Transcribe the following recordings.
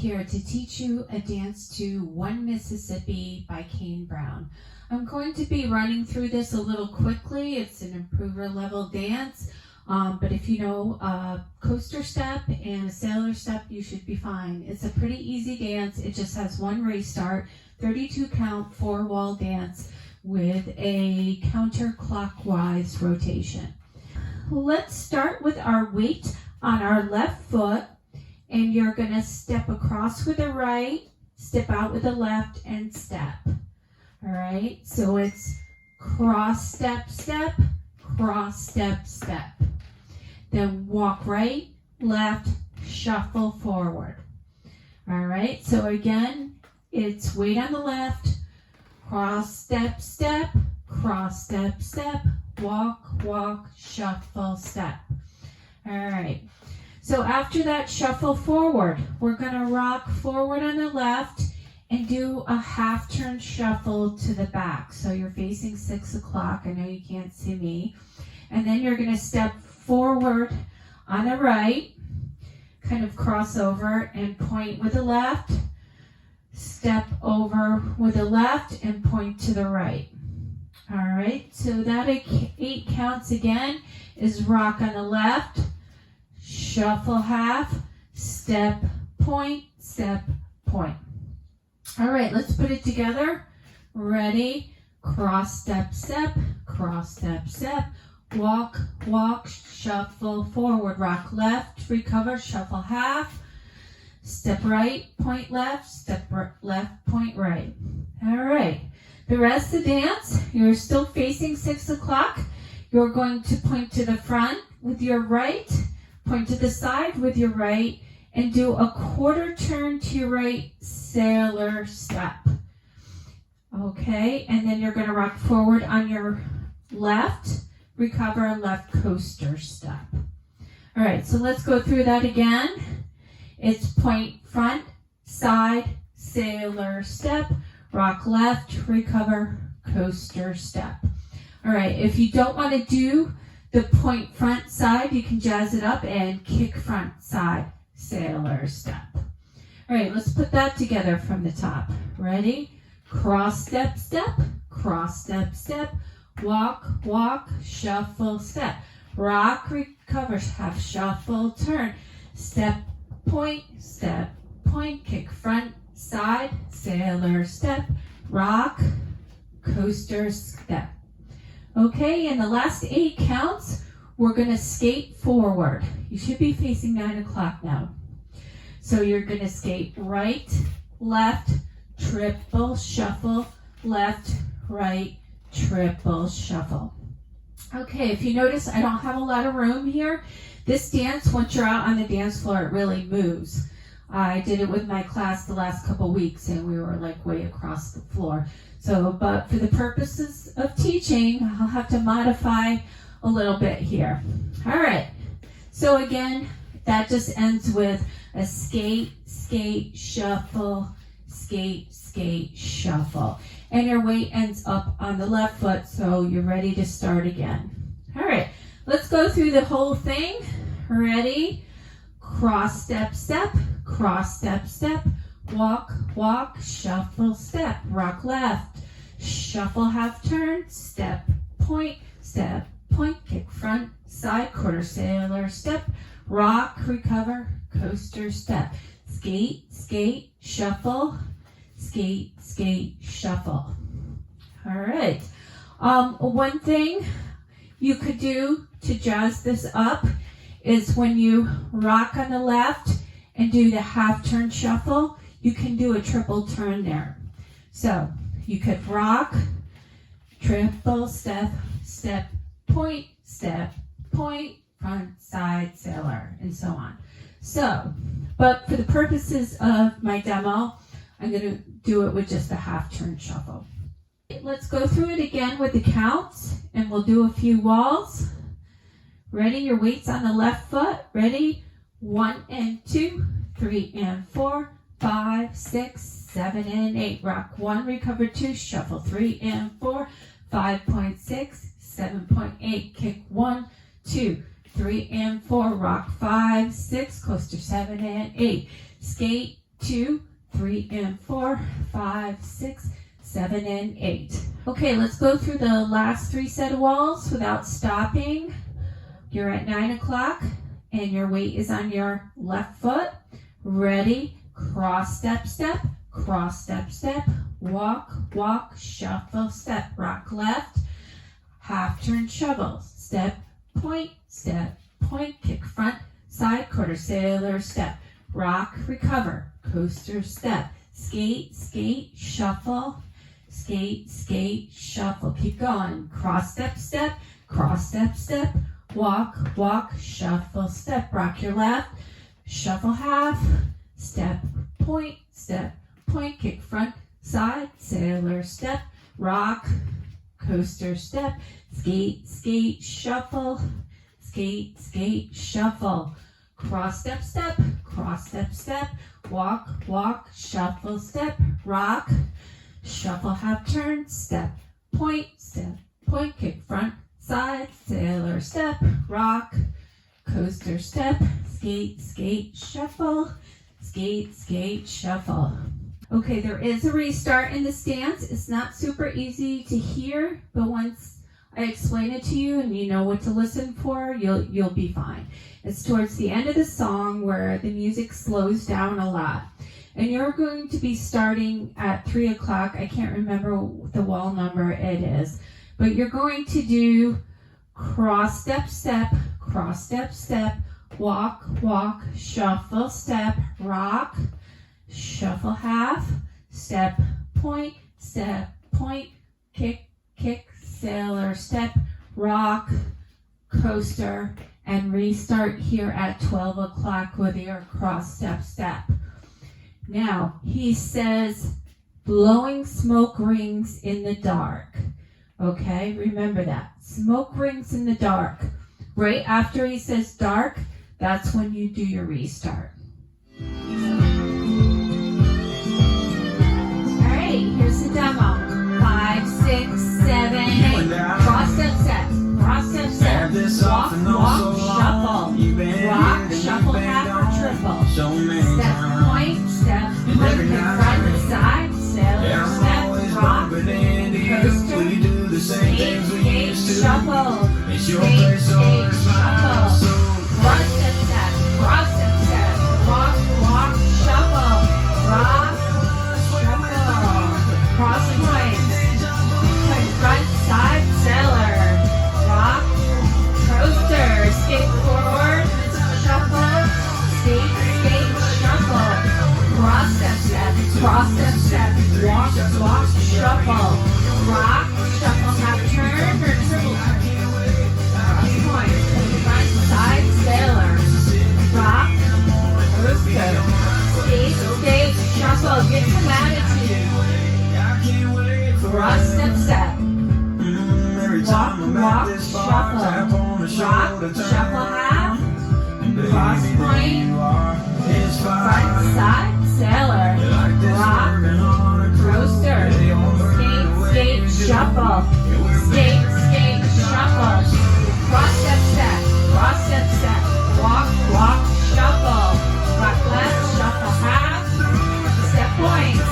here to teach you a dance to One Mississippi by Kane Brown. I'm going to be running through this a little quickly. It's an improver level dance, but if you know a coaster step and a sailor step, you should be fine. It's a pretty easy dance. It just has one restart, 32 count, 4-wall dance with a counterclockwise rotation. Let's start with our weight on our left foot, and you're going to step across with the right, step out with the left, and step. All right, so it's cross, step, step, cross, step, step. Then walk right, left, shuffle forward. All right, so again, it's weight on the left, cross, step, step, cross, step, step, walk, walk, shuffle, step. All right, so after that shuffle forward, we're gonna rock forward on the left and do a half turn shuffle to the back. So you're facing 6 o'clock, I know you can't see me. And then you're gonna step forward on the right, kind of cross over and point with the left, step over with the left and point to the right. All right, so that 8 counts again is rock on the left, shuffle half, step, point, step, point. All right, let's put it together. Ready? Cross, step, step, cross, step, step, walk, walk, shuffle forward, rock left, recover, shuffle half, step right, point left, step left, point right. All right, the rest of the dance, you're still facing 6 o'clock. You're going to point to the front with your right, point to the side with your right, and do a quarter turn to your right, sailor step. Okay, and then you're going to rock forward on your left, recover, left coaster step. All right, so let's go through that again. It's point front, side, sailor step, rock left, recover, coaster step. All right, if you don't want to do the point front side, you can jazz it up and kick front side, sailor step. All right, let's put that together from the top. Ready? Cross, step, step, cross, step, step, walk, walk, shuffle, step, rock, recover, half shuffle, turn, step, point, kick front, side, sailor step, rock, coaster step. Okay, and the last 8 counts, we're going to skate forward. You should be facing 9 o'clock now. So you're going to skate right, left, triple shuffle, left, right, triple shuffle. Okay, if you notice, I don't have a lot of room here. This dance, once you're out on the dance floor, it really moves. I did it with my class the last couple weeks, and we were like way across the floor. So, but for the purposes of teaching, I'll have to modify a little bit here. All right, so again, that just ends with a skate, skate, shuffle, skate, skate, shuffle. And your weight ends up on the left foot, so you're ready to start again. All right, let's go through the whole thing. Ready? Cross, step, step, cross, step, step, walk, walk, shuffle, step, rock left, shuffle half turn, step, point, kick front, side, quarter sailor step, rock, recover, coaster step, skate, skate, shuffle, skate, skate, shuffle. All right. One thing you could do to jazz this up is when you rock on the left and do the half turn shuffle, you can do a triple turn there. So you could rock, triple step, step, point, front, side, sailor, and so on. So, but for the purposes of my demo, I'm going to do it with just a half turn shuffle. Let's go through it again with the counts, and we'll do a few walls. Ready? Your weight's on the left foot. Ready? 1 and 2, 3 and 4, 5, 6, 7 and 8. Rock 1, recover 2, shuffle 3 and 4, 5.6, 7.8. Kick 1, 2, 3 and 4. Rock 5, 6, coaster 7 and 8. Skate 2, 3, and 4, 5, 6, 7, and 8. Okay, let's go through the last 3 set of walls without stopping. You're at 9 o'clock, and your weight is on your left foot. Ready? Cross, step, step, cross, step, step, walk, walk, shuffle, step, rock left, half turn, shovel, step, point, kick front, side, quarter sailor, step, rock, recover, coaster, step, skate, skate, shuffle, skate, skate, shuffle, keep going, cross, step, step, cross, step, step, walk, walk, shuffle, step, rock your left, shuffle half, step, point, kick front, side, sailor, step, rock, coaster, step, skate, skate, shuffle, skate, skate, shuffle, cross, step, step, walk, walk, shuffle, step, rock, shuffle, half turn, step, point, kick front, side, sailor, step, rock, coaster, step, skate, skate, shuffle, skate, skate, shuffle. Okay, there is a restart in this dance. It's not super easy to hear, but once I explain it to you and you know what to listen for, you'll be fine. It's towards the end of the song where the music slows down a lot. And you're going to be starting at 3 o'clock. I can't remember the wall number it is. But you're going to do cross, step, step, walk, walk, shuffle, step, rock, shuffle half, step, point, kick, sailor, step, rock, coaster, and restart here at 12 o'clock with your cross, step, step. Now, he says, blowing smoke rings in the dark. Okay, remember that. Smoke rings in the dark. Right after he says dark, that's when you do your restart. Alright, here's the demo. 5, 6, 7, 8. Cross, step, step. Cross, step, step. Walk, walk, shuffle. Rock, shuffle, half or triple. Step, point, kick front, side, sailor, step, rock, coaster, skate, skate, shuffle, skate, skate, shuffle, cross, step, step, walk, walk, shuffle, rock, shuffle, cross point, front, side, sailor, rock, coaster, skate forward, shuffle, skate, skate, shuffle, cross, step, step, walk, walk, shuffle, rock, shuffle, half turn, or triple turn, cross point, front, side, sailor, rock, coaster, skate, skate, shuffle, get some attitude, cross, step, step, walk, walk, shuffle, rock, shuffle, half, cross point, front, side, sailor, rock, coaster, skate, skate, shuffle, skate, skate, shuffle, cross, step, step, walk, walk, shuffle, rock left, shuffle half, step points,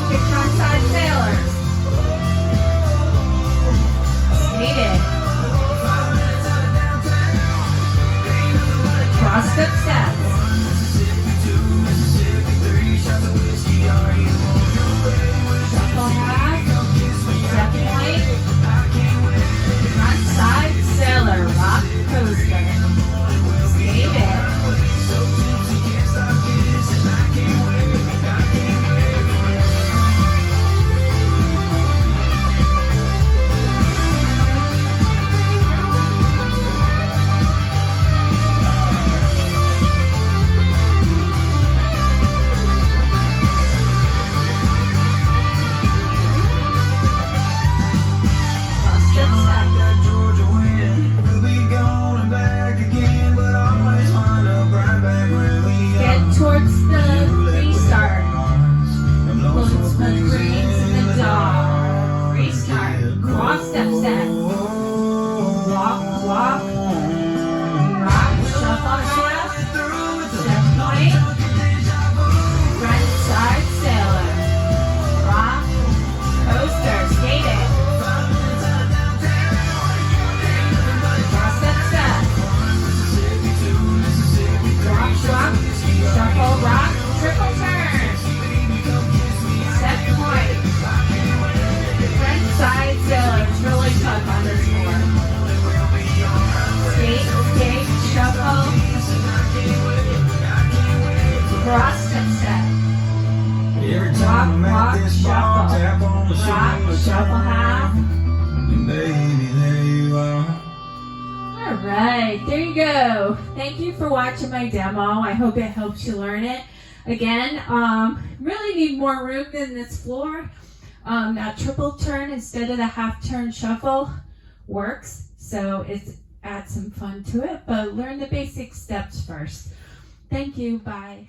kick front, side, sailors, skated, cross, step, step, So thank you for watching my demo. I hope it helps you learn it. Again, really need more room than this floor. That triple turn instead of the half turn shuffle works. So it's add some fun to it, but learn the basic steps first. Thank you. Bye.